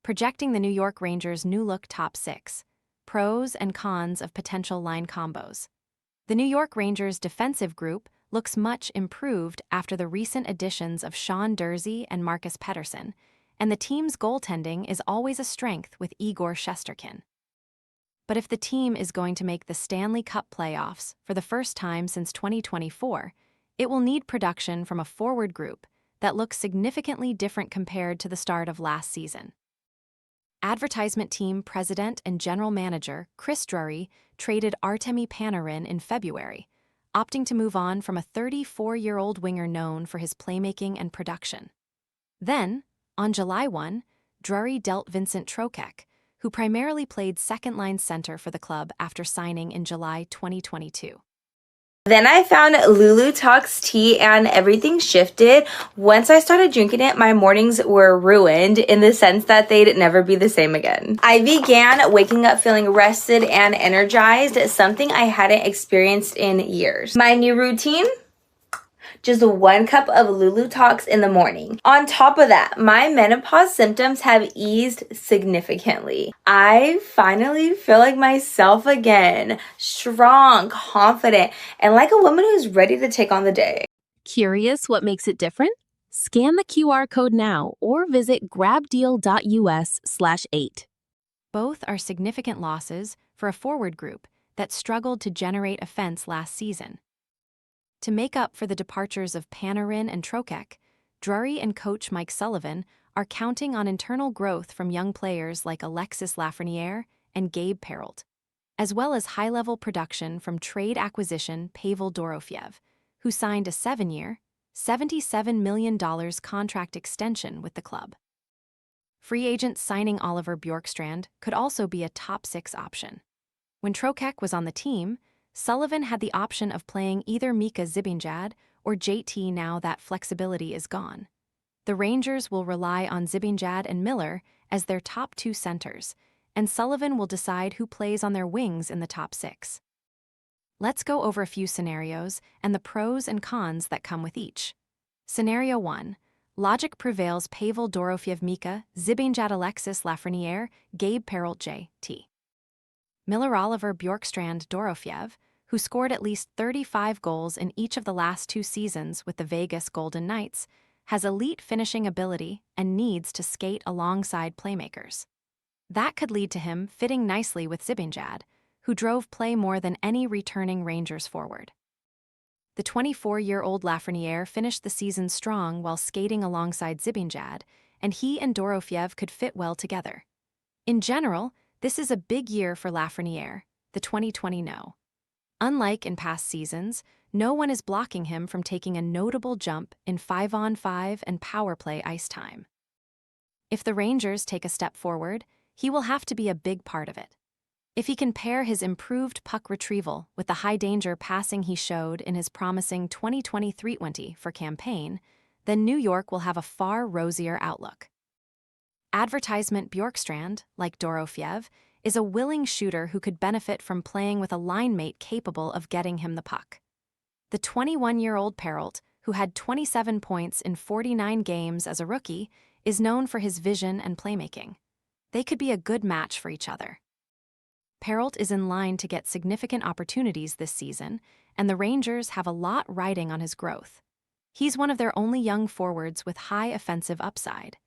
projecting the New York Rangers' new-look top six, pros and cons of potential line combos. The New York Rangers' defensive group looks much improved after the recent additions of Durzi and Marcus Pettersson, and the team's goaltending is always a strength with Igor Shesterkin. But if the team is going to make the Stanley Cup playoffs for the first time since 2024, it will need production from a forward group that looks significantly different compared to the start of last season. Advertisement Team president and general manager Chris Drury traded Artemi Panarin in February, opting to move on from a 34-year-old winger known for his playmaking and production. Then, on July 1, Drury dealt Vincent Trocheck, who primarily played second-line center for the club after signing in July 2022. Then I found Lulu Talks tea and everything shifted. Once I started drinking it, my mornings were ruined in the sense that they'd never be the same again. I began waking up feeling rested and energized, something I hadn't experienced in years. My new routine? Just 1 cup of Lulu Talks in the morning. On top of that, my menopause symptoms have eased significantly. I finally feel like myself again, strong, confident, and like a woman who's ready to take on the day. Curious what makes it different? Scan the QR code now or visit grabdeal.us/8. Both are significant losses for a forward group that struggled to generate offense last season. To make up for the departures of Panarin and Trocheck, Drury and coach Mike Sullivan are counting on internal growth from young players like Alexis Lafreniere and Gabe Perreault, as well as high-level production from trade acquisition Pavel Dorofeyev, who signed a 7-year, $77 million contract extension with the club. Free agent signing Oliver Bjorkstrand could also be a top-6 option. When Trocheck was on the team, Sullivan had the option of playing either Mika Zibanejad or JT now that flexibility is gone. The Rangers will rely on Zibanejad and Miller as their top 2 centers, and Sullivan will decide who plays on their wings in the top 6. Let's go over a few scenarios and the pros and cons that come with each. Scenario 1. Logic prevails Pavel Dorofeyev Mika, Zibanejad Alexis Lafreniere, Gabe Perreault JT. Miller Oliver Bjorkstrand Dorofeyev, who scored at least 35 goals in each of the last 2 seasons with the Vegas Golden Knights, has elite finishing ability and needs to skate alongside playmakers. That could lead to him fitting nicely with Zibanejad, who drove play more than any returning Rangers forward. The 24-year-old Lafreniere finished the season strong while skating alongside Zibanejad, and he and Dorofeyev could fit well together. In general, this is a big year for Lafreniere, the 2020 no. Unlike in past seasons, no one is blocking him from taking a notable jump in 5-on-5 and power play ice time. If the Rangers take a step forward, he will have to be a big part of it. If he can pair his improved puck retrieval with the high-danger passing he showed in his promising 2023-20 for campaign, then New York will have a far rosier outlook. Advertisement Bjorkstrand, like Dorofeyev, is a willing shooter who could benefit from playing with a line mate capable of getting him the puck. The 21-year-old Perreault, who had 27 points in 49 games as a rookie, is known for his vision and playmaking. They could be a good match for each other. Perreault is in line to get significant opportunities this season, and the Rangers have a lot riding on his growth. He's one of their only young forwards with high offensive upside.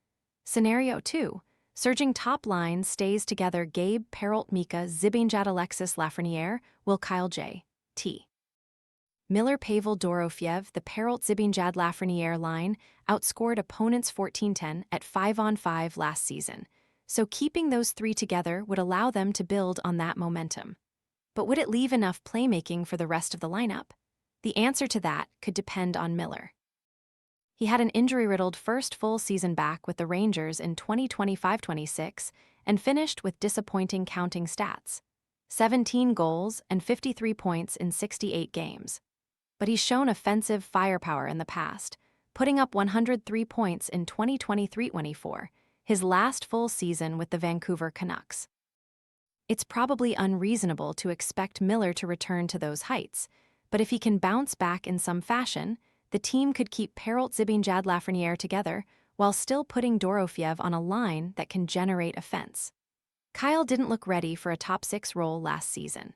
Scenario 2. Surging top line stays together Gabe Perreault Mika Zibanejad Alexis Lafreniere will Kyle J.T. Miller Pavel Dorofeyev, the Perreault Zibanejad Lafreniere line, outscored opponents 14-10 at 5-on-5 last season, so keeping those 3 together would allow them to build on that momentum. But would it leave enough playmaking for the rest of the lineup? The answer to that could depend on Miller. He had an injury-riddled first full season back with the Rangers in 2025-26 and finished with disappointing counting stats: 17 goals and 53 points in 68 games. But he's shown offensive firepower in the past, putting up 103 points in 2023-24, his last full season with the Vancouver Canucks. It's probably unreasonable to expect Miller to return to those heights, but if he can bounce back in some fashion, the team could keep Perreault Zibanejad Lafreniere together while still putting Dorofeev on a line that can generate offense. Kyle didn't look ready for a top 6 role last season.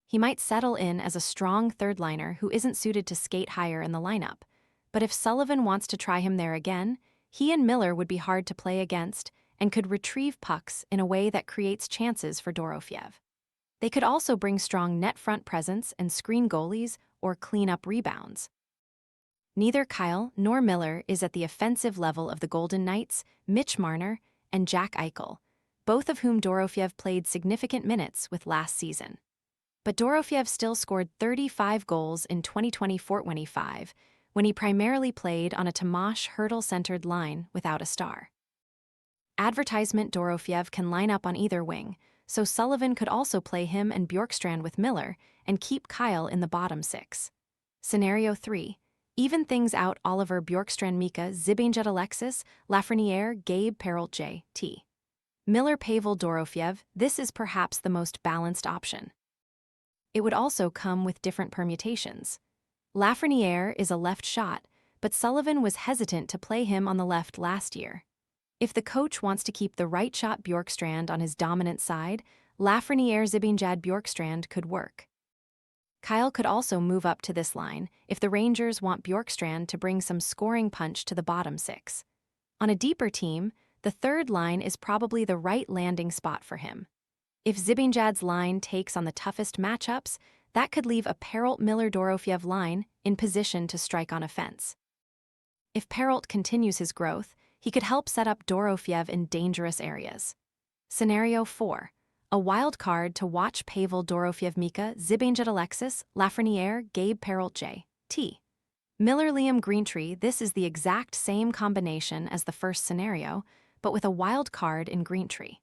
He might settle in as a strong third liner who isn't suited to skate higher in the lineup, but if Sullivan wants to try him there again, he and Miller would be hard to play against and could retrieve pucks in a way that creates chances for Dorofeev. They could also bring strong net front presence and screen goalies or clean up rebounds. Neither Kyle nor Miller is at the offensive level of the Golden Knights, Mitch Marner, and Jack Eichel, both of whom Dorofeev played significant minutes with last season. But Dorofeev still scored 35 goals in 2020-25, when he primarily played on a Tomasz Hertl-centered line without a star. Advertisement Dorofeev can line up on either wing, so Sullivan could also play him and Bjorkstrand with Miller and keep Kyle in the bottom 6. Scenario 3. Even things out Oliver Bjorkstrand, Mika Zibanejad, Alexis Lafreniere, Gabe Perreault, J.T. Miller, Pavel Dorofeev. This is perhaps the most balanced option. It would also come with different permutations. Lafreniere is a left shot, but Sullivan was hesitant to play him on the left last year. If the coach wants to keep the right shot Bjorkstrand on his dominant side, Lafreniere Zibanejad Bjorkstrand could work. Kyle could also move up to this line if the Rangers want Bjorkstrand to bring some scoring punch to the bottom 6. On a deeper team, the third line is probably the right landing spot for him. If Zibanejad's line takes on the toughest matchups, that could leave a Perreault-Miller-Dorofeev line in position to strike on offense. If Perreault continues his growth, he could help set up Dorofeev in dangerous areas. Scenario 4. A wild card to watch: Pavel Dorofeev, Mika Zibanejad, Alexis Lafreniere, Gabe Perreault, J.T. Miller, Liam Greentree. This is the exact same combination as the first scenario, but with a wild card in Greentree.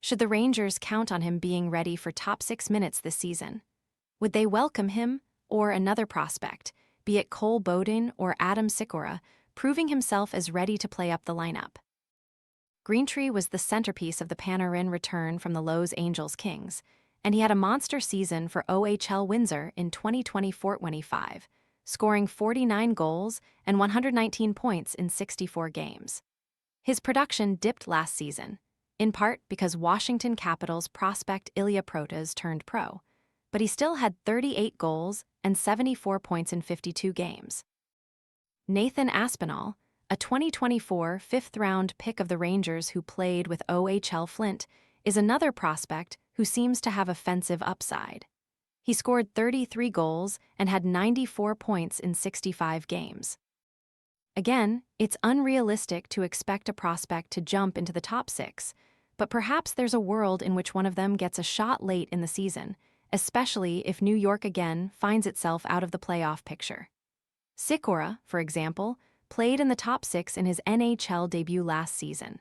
Should the Rangers count on him being ready for top 6 minutes this season? Would they welcome him or another prospect, be it Cole Bowden or Adam Sikora, proving himself as ready to play up the lineup? Greentree was the centerpiece of the Panarin return from the Los Angeles Kings, and he had a monster season for OHL Windsor in 2024-25, scoring 49 goals and 119 points in 64 games. His production dipped last season, in part because Washington Capitals prospect Ilya Protas turned pro, but he still had 38 goals and 74 points in 52 games. Nathan Aspinall, a 2024 fifth-round pick of the Rangers who played with OHL Flint, is another prospect who seems to have offensive upside. He scored 33 goals and had 94 points in 65 games. Again, it's unrealistic to expect a prospect to jump into the top 6, but perhaps there's a world in which one of them gets a shot late in the season, especially if New York again finds itself out of the playoff picture. Sikora, for example, played in the top 6 in his NHL debut last season.